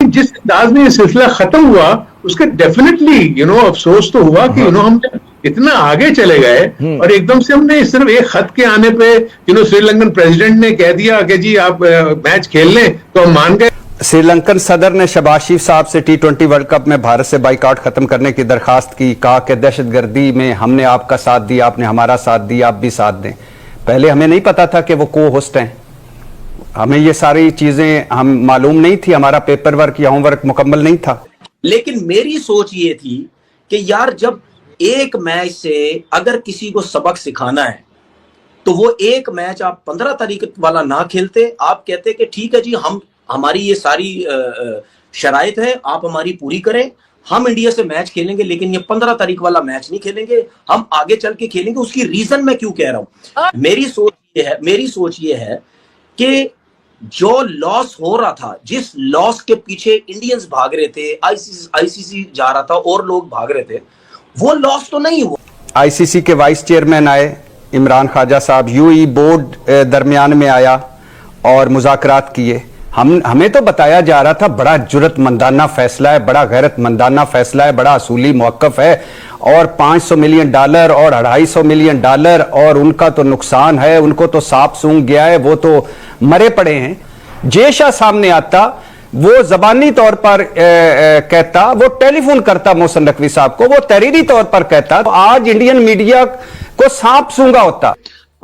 जिस अंदाज में ये सिलसिला खत्म हुआ उसके डेफिनेटली अफसोस तो हुआ कि हम इतना आगे चले गए और एकदम से हमने सिर्फ एक खत के आने पे श्रीलंकन प्रेसिडेंट ने कह दिया कि जी आप मैच खेल लें तो हम मान गए। श्रीलंकन सदर ने शहबाज शरीफ साहब से T20 वर्ल्ड कप में भारत से बाइकआउट खत्म करने की दरखास्त की। कहा कि दहशतगर्दी में हमने आपका साथ दिया, आपने हमारा साथ दिया, आप भी साथ दें। पहले हमें नहीं पता था कि वो को होस्ट हैं, हमें ये सारी चीजें हम मालूम नहीं थी, हमारा पेपर वर्क या होमवर्क मुकम्मल नहीं था। लेकिन मेरी सोच ये थी कि यार जब एक मैच से अगर किसी को सबक सिखाना है तो वो एक मैच आप 15 तारीख वाला ना खेलते, आप कहते कि ठीक है जी हमारी ये सारी शराइत है, आप हमारी पूरी करें, हम इंडिया से मैच खेलेंगे लेकिन ये 15 तारीख वाला मैच नहीं खेलेंगे, हम आगे चल के खेलेंगे। उसकी रीजन मैं क्यों कह रहा हूं, मेरी सोच ये है कि जो लॉस हो रहा था, जिस लॉस के पीछे इंडियंस भाग रहे थे, आईसीसी जा रहा था और लोग भाग रहे थे, वो लॉस तो नहीं हुआ। आईसीसी के वाइस चेयरमैन आए इमरान ख्वाजा साहब, यूएई बोर्ड दरमियान में आया और मुज़ाकरात किए। हमें तो बताया जा रहा था बड़ा जुर्रतमंदाना फैसला है, बड़ा गैरतमंदाना फैसला है, बड़ा असूली मौक़िफ़ है और $500 मिलियन और $250 मिलियन और उनका तो नुकसान है, उनको तो सांप सूंघ गया है, वो तो मरे पड़े हैं। जेशा सामने आता, वो जबानी तौर पर कहता, वो टेलीफोन करता मोहसिन नकवी साहब को, वो तहरीरी तौर पर कहता, तो आज इंडियन मीडिया को सांप सूंघा होता।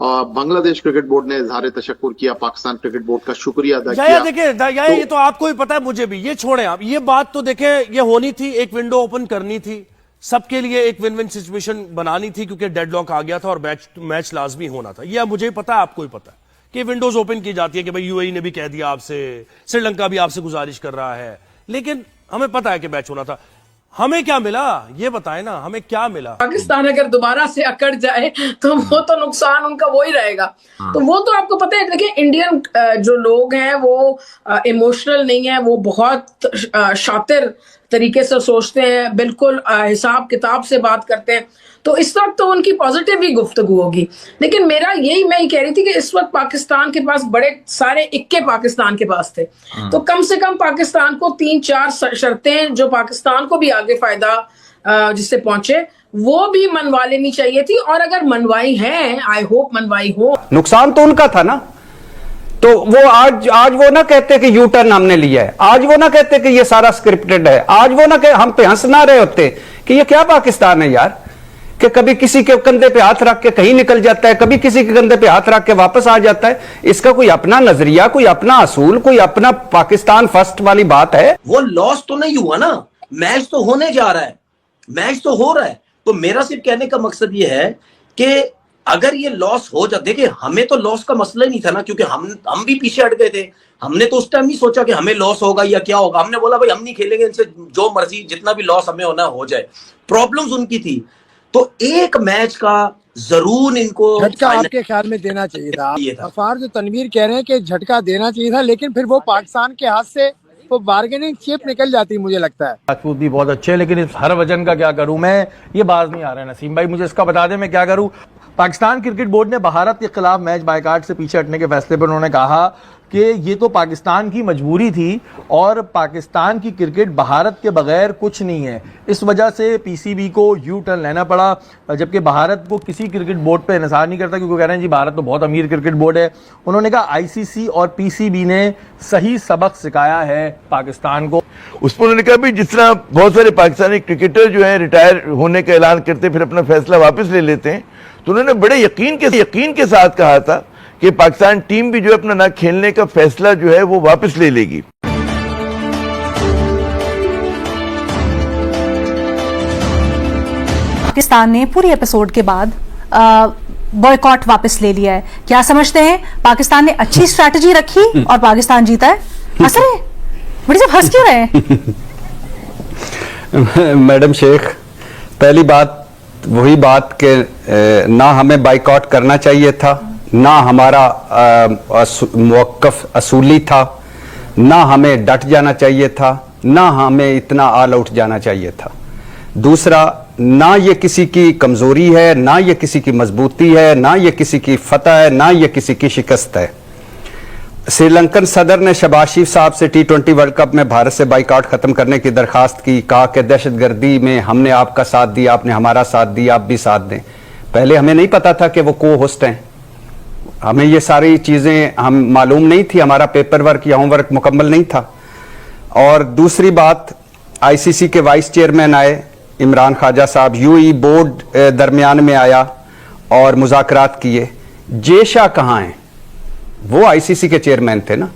बांग्लादेश क्रिकेट बोर्ड ने इजहार तशक्कुर किया, पाकिस्तान क्रिकेट बोर्ड का शुक्रिया अदा किया। देखिए ये तो आपको भी पता है, मुझे भी, ये छोड़े आप, ये बात तो देखें, ये होनी थी, एक विंडो ओपन करनी थी, सबके लिए एक विन विन सिचुएशन बनानी थी क्योंकि डेडलॉक आ गया था और मैच लाजमी होना था। ये मुझे पता है, आपको भी पता है कि विंडोज ओपन की जाती है कि भाई यूएई ने भी कह दिया आपसे, श्रीलंका भी आपसे गुजारिश कर रहा है, लेकिन हमें पता है कि मैच होना था। हमें क्या मिला ये बताएं ना, हमें क्या मिला? पाकिस्तान अगर दोबारा से अकड़ जाए तो वो तो नुकसान उनका वो ही रहेगा। तो वो तो आपको पता है, देखिए इंडियन जो लोग हैं वो इमोशनल नहीं है, वो बहुत शातिर तरीके से सोचते हैं, बिल्कुल हिसाब किताब से बात करते हैं। तो इस वक्त तो उनकी पॉजिटिव ही गुफ्तगू होगी, लेकिन मैं ही कह रही थी कि इस वक्त पाकिस्तान के पास बड़े सारे इक्के पाकिस्तान के पास थे, तो कम से कम पाकिस्तान को 3-4 शर्तें जो पाकिस्तान को भी आगे फायदा जिससे पहुंचे वो भी मनवा लेनी चाहिए थी, और अगर मनवाई है, आई होप मनवाई हो। नुकसान तो उनका था ना, तो वो आज वो ना कहते कि यू टर्न हमने लिया है, आज वो ना कहते कि ये सारा स्क्रिप्टेड है, आज वो ना कह, हम पे हंस ना रहे होते कि ये क्या पाकिस्तान है यार, कि कभी किसी के कंधे पे हाथ रख के कहीं निकल जाता है, कभी किसी के कंधे पे हाथ रख के वापस आ जाता है। इसका कोई अपना नजरिया, कोई अपना असूल, कोई अपना पाकिस्तान फर्स्ट वाली बात है। वो लॉस तो नहीं हुआ ना, मैच तो होने जा रहा है, मैच तो हो रहा है। तो मेरा सिर्फ कहने का मकसद ये है कि अगर ये लॉस हो जाए, देखिए हमें तो लॉस का मसला ही नहीं था ना, क्योंकि हम भी पीछे हट गए थे। हमने तो उस टाइम नहीं सोचा कि हमें लॉस होगा या क्या होगा, हमने बोला भाई हम नहीं खेलेंगे, इनसे जो मर्जी जितना भी लॉस हमें होना हो जाए। प्रॉब्लम्स उनकी थी, तो एक मैच का जरूर इनको झटका आपके ख्याल में देना चाहिए था। गफ्फार जो तनवीर कह रहे हैं कि झटका देना चाहिए था, लेकिन फिर वो पाकिस्तान के हाथ से वो बार्गेनिंग चिप निकल जाती, मुझे लगता है। राजपूत भी बहुत अच्छे, लेकिन इस हर वजन का क्या करूं मैं, ये बात नहीं आ रहा है। नसीम भाई मुझे इसका बता दें मैं क्या करूं। पाकिस्तान क्रिकेट बोर्ड ने भारत के खिलाफ मैच बायकॉट से पीछे हटने के फैसले पर उन्होंने कहा कि ये तो पाकिस्तान की मजबूरी थी और पाकिस्तान की क्रिकेट भारत के बगैर कुछ नहीं है, इस वजह से पीसीबी को यू टर्न लेना पड़ा, जबकि भारत को किसी क्रिकेट बोर्ड पे इन्हिसार नहीं करता, क्योंकि कह रहे हैं जी भारत तो बहुत अमीर क्रिकेट बोर्ड है। उन्होंने कहा आईसीसी और पीसीबी ने सही सबक सिखाया है पाकिस्तान को। उस पर उन्होंने कहा भी जिस तरह बहुत सारे पाकिस्तानी क्रिकेटर जो है रिटायर होने का ऐलान करते फिर अपना फैसला वापस ले लेते हैं, तो उन्होंने बड़े यकीन के साथ कहा था कि पाकिस्तान टीम भी जो अपना ना खेलने का फैसला जो है वो वापस ले लेगी। पाकिस्तान ने पूरी एपिसोड के बाद बॉयकॉट वापस ले लिया है। क्या समझते हैं, पाकिस्तान ने अच्छी स्ट्रैटेजी रखी और पाकिस्तान जीता है? हंस रहे हैं बड़ी, सब हंस क्यों रहे हैं? मैडम शेख, पहली बात वही बात कि ना हमें बाइकआउट करना चाहिए था, ना हमारा मौक़िफ़ असूली था, ना हमें डट जाना चाहिए था, ना हमें इतना ऑल आउट जाना चाहिए था। दूसरा, ना ये किसी की कमज़ोरी है, ना ये किसी की मजबूती है, ना ये किसी की फतह है, ना ये किसी की शिकस्त है। श्रीलंकन सदर ने शहबाज शरीफ साहब से T20 वर्ल्ड कप में भारत से बाइकआउट खत्म करने की दरखास्त की। कहा कि दहशतगर्दी में हमने आपका साथ दिया, आपने हमारा साथ दिया, आप भी साथ दें। पहले हमें नहीं पता था कि वो को होस्ट हैं, हमें ये सारी चीजें हम मालूम नहीं थी, हमारा पेपर वर्क या होमवर्क मुकम्मल नहीं था। और दूसरी बात, ICC के वाइस चेयरमैन आए इमरान ख्वाजा साहब, UAE बोर्ड दरमियान में आया और मुज़ाकरात किए। जे शाह कहाँ हैं? वो ICC के चेयरमैन थे ना।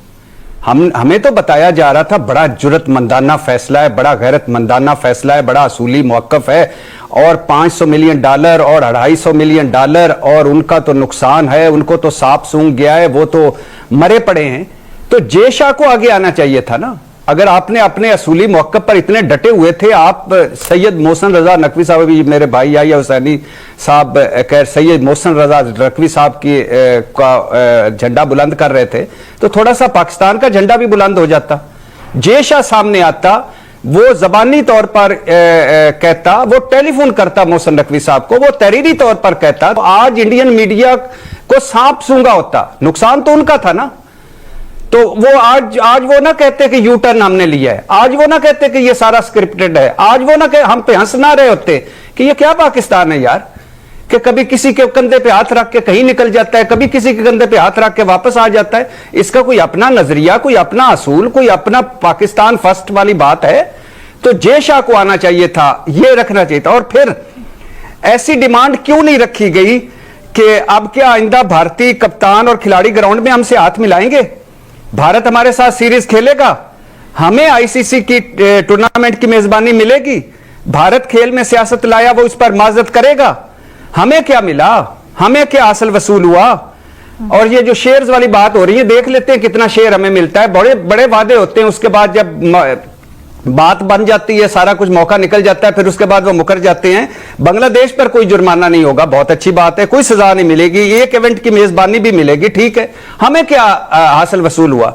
हमें तो बताया जा रहा था बड़ा जुर्रतमंदाना फैसला है, बड़ा गैरतमंदाना फैसला है, बड़ा असूली मौक़िफ़ है, और $500 मिलियन और $250 मिलियन और उनका तो नुकसान है, उनको तो सांप सूंघ गया है, वो तो मरे पड़े हैं। तो जे शाह को आगे आना चाहिए था ना। अगर आपने अपने असूली मौक़िफ़ पर इतने डटे हुए थे, आप सैयद मोहसिन रजा नकवी साहब, भी मेरे भाई याहिया हुसैनी साहब खैर सैयद मोहसिन रजा नकवी साहब की का झंडा बुलंद कर रहे थे, तो थोड़ा सा पाकिस्तान का झंडा भी बुलंद हो जाता। जे शाह सामने आता, वो जबानी तौर पर कहता, वो टेलीफोन करता मोहसिन नकवी साहब को, वो तहरीरी तौर पर कहता, तो आज इंडियन मीडिया को सांप सूंघा होता। नुकसान तो उनका था ना। तो वो आज वो ना कहते कि यू टर्न हमने लिया है, आज वो ना कहते कि ये सारा स्क्रिप्टेड है, आज वो ना कहे, हम पे हंस ना रहे होते कि ये क्या पाकिस्तान है यार, कि कभी किसी के कंधे पे हाथ रख के कहीं निकल जाता है, कभी किसी के कंधे पे हाथ रख के वापस आ जाता है। इसका कोई अपना नजरिया, कोई अपना असूल, कोई अपना पाकिस्तान फर्स्ट वाली बात है। तो जे शाह को आना चाहिए था, ये रखना चाहिए था। और फिर ऐसी डिमांड क्यों नहीं रखी गई कि अब क्या आइंदा भारतीय कप्तान और खिलाड़ी ग्राउंड में हमसे हाथ मिलाएंगे, भारत हमारे साथ सीरीज खेलेगा, हमें ICC की टूर्नामेंट की मेजबानी मिलेगी, भारत खेल में सियासत लाया, वो इस पर माजरत करेगा। हमें क्या मिला, हमें क्या हासिल वसूल हुआ? और ये जो शेयर्स वाली बात हो रही है, देख लेते हैं कितना शेयर हमें मिलता है। बड़े बड़े वादे होते हैं, उसके बाद जब बात बन जाती है, सारा कुछ मौका निकल जाता है, फिर उसके बाद वो मुकर जाते हैं। बांग्लादेश पर कोई जुर्माना नहीं होगा, बहुत अच्छी बात है, कोई सजा नहीं मिलेगी, एक इवेंट की मेजबानी भी मिलेगी, ठीक है, हमें क्या हासिल वसूल हुआ?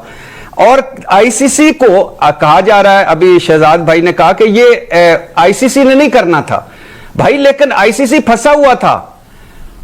और ICC को कहा जा रहा है, अभी शहजाद भाई ने कहा कि ये ICC ने नहीं करना था भाई, लेकिन ICC फंसा हुआ था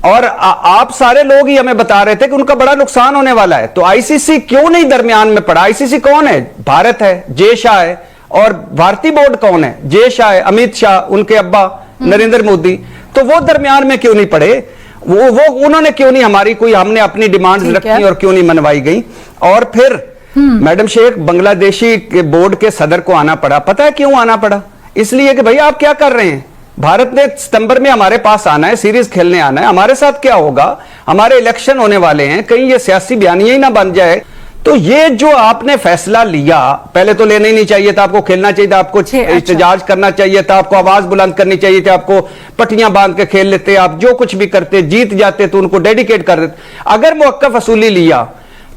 और आप सारे लोग ही हमें बता रहे थे कि उनका बड़ा नुकसान होने वाला है। तो ICC क्यों नहीं दरमियान में पड़ा? ICC कौन है? भारत है, जे शाह है। और भारतीय बोर्ड कौन है? जे शाह है, अमित शाह, उनके अब्बा नरेंद्र मोदी। तो वो दरमियान में क्यों नहीं पड़े? वो उन्होंने क्यों नहीं हमारी कोई, हमने अपनी डिमांड्स रखी और क्यों नहीं मनवाई गई? और फिर मैडम शेख, बांग्लादेशी के बोर्ड के सदर को आना पड़ा। पता है क्यों आना पड़ा? इसलिए कि भाई आप क्या कर रहे हैं? भारत ने सितंबर में हमारे पास आना है, सीरीज खेलने आना है, हमारे साथ क्या होगा? हमारे इलेक्शन होने वाले हैं, कहीं ये सियासी बयानिया ही ना बन जाए। तो ये जो आपने फैसला लिया, पहले तो लेना ही नहीं चाहिए था, आपको खेलना चाहिए था, आपको एहतजाज करना चाहिए था, आपको आवाज बुलंद करनी चाहिए थी, आपको पट्टियां बांध के खेल लेते, आप जो कुछ भी करते, जीत जाते तो उनको डेडिकेट कर देते। अगर मौक़िफ़ असूली लिया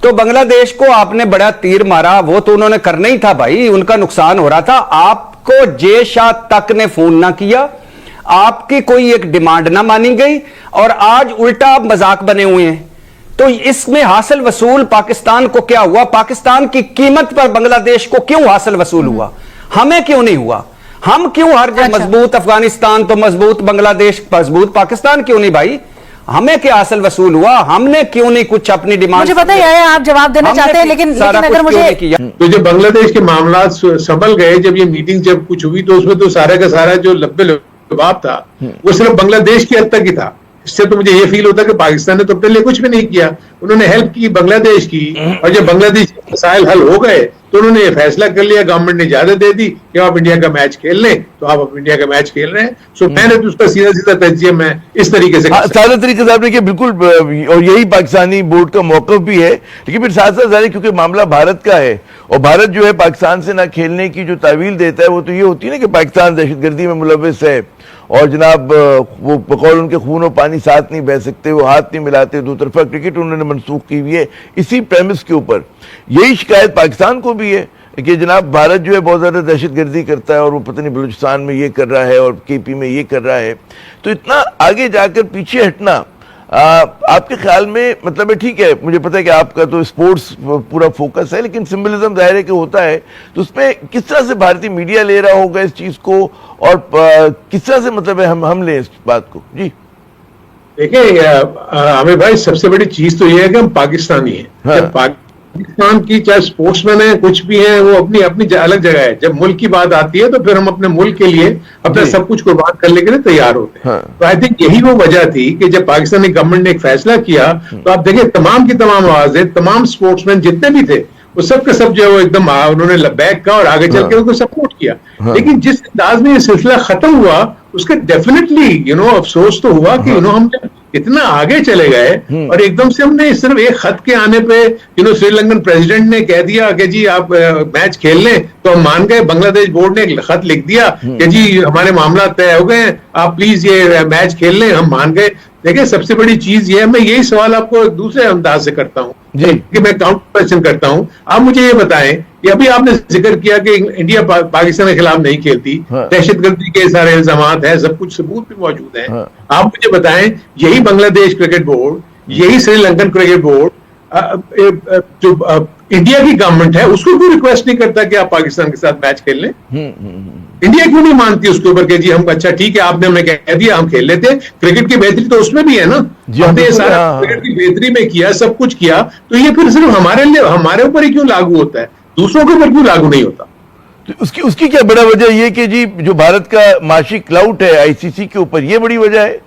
तो बांग्लादेश को आपने बड़ा तीर मारा, वो तो उन्होंने करना ही था भाई, उनका नुकसान हो रहा था। आपको जे शाह तक ने फोन ना किया, आपकी कोई एक डिमांड ना मानी गई, और आज उल्टा आप मजाक बने हुए हैं। तो इसमें हासिल वसूल पाकिस्तान को क्या हुआ? पाकिस्तान की कीमत पर बांग्लादेश को क्यों हासिल वसूल हुआ? हमें क्यों नहीं हुआ? हम क्यों हर जगह मजबूत अफगानिस्तान तो मजबूत बांग्लादेश, मजबूत पाकिस्तान क्यों नहीं भाई? हमें क्या हासिल वसूल हुआ? हमने क्यों नहीं कुछ अपनी डिमांड? मुझे पता है आप जवाब देना चाहते हैं, लेकिन अगर मुझे तो जब बांग्लादेश के मामला संभल गए, जब ये मीटिंग जब कुछ हुई, तो उसमें तो सारा का सारा जो लब्बे लबाब था वो सिर्फ बांग्लादेश की हद तक ही था। इससे तो मुझे ये फील होता कि पाकिस्तान ने तो अपने लिए कुछ भी नहीं किया, उन्होंने हेल्प की बांग्लादेश की। और जब बांग्लादेश के मसाइल हल हो गए तो उन्होंने ये फैसला कर लिया, गवर्नमेंट ने इजाजत दे दी कि आप इंडिया का मैच खेल लें, तो आप अब इंडिया का मैच खेल रहे हैं। सो मैंने तो उसका सीधा सीधा तजिया मैं इस तरीके से सारा तरीके से आपने किया, बिल्कुल, और यही पाकिस्तानी बोर्ड का मौक़िफ़ भी है। लेकिन फिर साथ साथ जारी, क्योंकि मामला भारत का है और भारत जो है पाकिस्तान से ना खेलने की जो तावील देता है, वो तो ये होती है ना कि पाकिस्तान दहशतगर्दी में मुलव्वस है, और जनाब वो बकौल उनके खून और पानी साथ नहीं बह सकते, वो हाथ नहीं मिलाते, दो तरफा क्रिकेट उन्होंने मनसूख की हुई है इसी प्रेमिस के ऊपर। यही शिकायत पाकिस्तान को भी है कि जनाब भारत जो है बहुत ज़्यादा दहशतगर्दी करता है, और वो पता नहीं बलूचिस्तान में ये कर रहा है और KP में ये कर रहा है। तो इतना आगे जाकर पीछे हटना आपके ख्याल में, मतलब है ठीक है, मुझे पता है कि आपका तो स्पोर्ट्स पूरा फोकस है, लेकिन सिंबलिज्म जाहिर है कि होता है, तो उसमें किस तरह से भारतीय मीडिया ले रहा होगा इस चीज को, और किस तरह से मतलब है हम लें इस बात को? जी देखिए आमिर भाई, सबसे बड़ी चीज तो ये है कि हम पाकिस्तानी हैं। हाँ। जब पाकिस्तान की चाहे स्पोर्ट्समैन है कुछ भी है, वो अपनी अपनी अलग जगह है। जब मुल्क की बात आती है तो फिर हम अपने मुल्क के लिए अपना सब कुछ कुर्बान करने के लिए तैयार होते हैं। तो आई थिंक यही वो वजह थी कि जब पाकिस्तानी गवर्नमेंट ने एक फैसला किया तो आप देखिए तमाम की तमाम आवाजें, तमाम स्पोर्ट्समैन जितने भी थे वो सब के सब जो है वो एकदम उन्होंने बैक का और आगे चल के उनको सपोर्ट किया। लेकिन जिस अंदाज में ये सिलसिला खत्म हुआ उसका डेफिनेटली अफसोस तो हुआ कि हम इतना आगे चले गए और एकदम से हमने सिर्फ एक खत के आने पे श्रीलंकन प्रेसिडेंट ने कह दिया कि जी आप मैच खेल लें, तो हम मान गए। बांग्लादेश बोर्ड ने एक खत लिख दिया कि जी हमारे मामला तय हो गए हैं, आप प्लीज ये मैच खेल लें, हम मान गए। देखिए सबसे बड़ी चीज ये है, मैं यही सवाल आपको एक दूसरे अंदाज से करता हूँ कि मैं काउंटर क्वेश्चन करता हूँ। आप मुझे ये बताएं कि अभी आपने जिक्र किया कि इंडिया पाकिस्तान के खिलाफ नहीं खेलती, दहशतगर्दी के सारे इल्जामात है, सब कुछ सबूत भी मौजूद हैं। आप मुझे बताएं यही बांग्लादेश क्रिकेट बोर्ड, यही श्रीलंकन क्रिकेट बोर्ड, जो इंडिया की गवर्नमेंट है उसको क्यों रिक्वेस्ट नहीं करता कि आप पाकिस्तान के साथ मैच खेल लें? इंडिया क्यों नहीं मानती उसके ऊपर कि जी हम अच्छा ठीक है आपने हमें कह दिया हम खेल लेते हैं। क्रिकेट की बेहतरी तो उसमें भी है ना, हमने ये सारा क्रिकेट की बेहतरी में किया, सब कुछ किया, तो ये फिर सिर्फ हमारे ऊपर ही क्यों लागू होता है, दूसरों के ऊपर क्यों लागू नहीं होता? तो उसकी क्या बड़ा वजह ये कि जी जो भारत का माशी क्लाउट है आईसीसी के ऊपर, ये बड़ी वजह है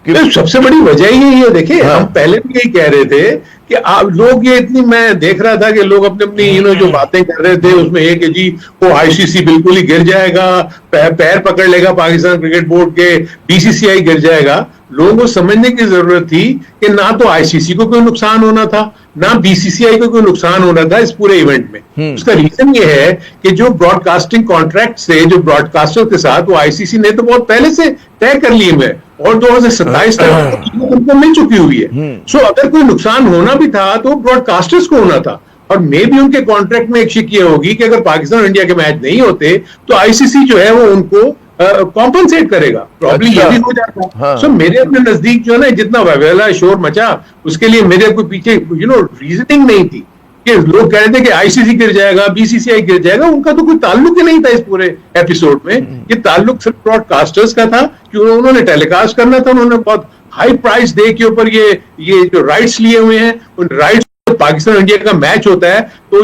कि सबसे बड़ी वजह ही है। देखिए हम पहले भी यही कह रहे थे कि आप लोग ये इतनी, मैं देख रहा था कि लोग अपने अपनी जो बातें कर रहे थे उसमें ये कि जी वो आईसीसी बिल्कुल ही गिर जाएगा, पैर पकड़ लेगा पाकिस्तान क्रिकेट बोर्ड के, बीसीसीआई गिर जाएगा। लोगों को समझने की जरूरत थी कि ना तो आईसीसी को कोई नुकसान होना था, ना बीसीसीआई को कोई नुकसान होना था इस पूरे इवेंट में। उसका रीजन ये है कि जो ब्रॉडकास्टिंग कॉन्ट्रैक्ट से जो ब्रॉडकास्टर के साथ वो आईसीसी ने तो बहुत पहले से तय कर लिए हुए और 2027 तक उनको मिल चुकी हुई है। सो अगर कोई नुकसान होना भी था तो ब्रॉडकास्टर्स को होना था, और मे भी उनके कॉन्ट्रैक्ट में एक शिक ये होगी कि अगर पाकिस्तान और इंडिया के मैच नहीं होते तो आईसीसी जो है वो उनको कॉम्पनसेट करेगा। प्रॉब्लम ये भी हो जाता है। सो मेरे अपने नजदीक जो है ना जितना ववेला शोर मचा उसके लिए मेरे कोई पीछे रीजनिंग नहीं थी कि लोग कह रहे थे कि आईसीसी गिर जाएगा, बीसीसीआई गिर जाएगा। उनका तो कोई ताल्लुक ही नहीं था इस पूरे एपिसोड में। ये ताल्लुक सिर्फ ब्रॉडकास्टर्स का था कि उन्होंने टेलीकास्ट करना था, उन्होंने बहुत हाई प्राइस दे के ऊपर ये जो राइट्स लिए हुए हैं, उन राइट्स पाकिस्तान इंडिया का मैच होता है तो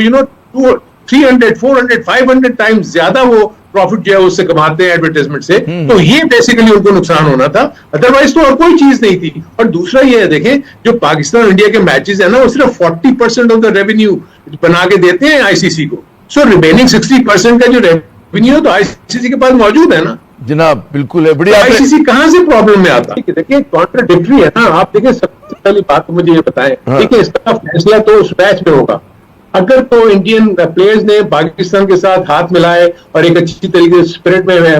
300, 400, 500 टाइम्स ज्यादा वो प्रॉफिट जो है उससे कमाते हैं एडवर्टाइजमेंट से। तो ये बेसिकली उनको नुकसान होना था, अदरवाइज तो और कोई चीज नहीं थी। और दूसरा ये है देखें जो पाकिस्तान इंडिया के मैचेस है ना वो सिर्फ 40% ऑफ द रेवेन्यू बना के देते हैं आईसीसी को। सो रिमेनिंग 60% का जो रेवेन्यू है तो आईसीसी के पास मौजूद है ना जनाब। बिल्कुल है, बढ़िया। आईसीसी कहां से प्रॉब्लम में आता है? देखिए कॉन्ट्राडिक्टरी है ना। आप देखिए सबसे पहली बात तो मुझे ये बताएं, देखिए इसका फैसला तो उस मैच में होगा। अगर तो इंडियन प्लेयर्स ने पाकिस्तान के साथ हाथ मिलाए और एक अच्छी तरीके से स्पिरिट में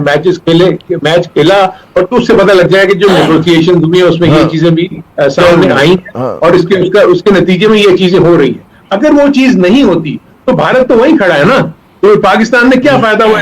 मैच खेला और तो उससे पता लग जाए कि जो नेगोशिएशन हुई है उसमें ये चीजें भी सामने आई और उसके नतीजे में ये चीजें हो रही है। अगर वो चीज नहीं होती तो भारत तो वहीं खड़ा है ना, तो पाकिस्तान में क्या फायदा हुआ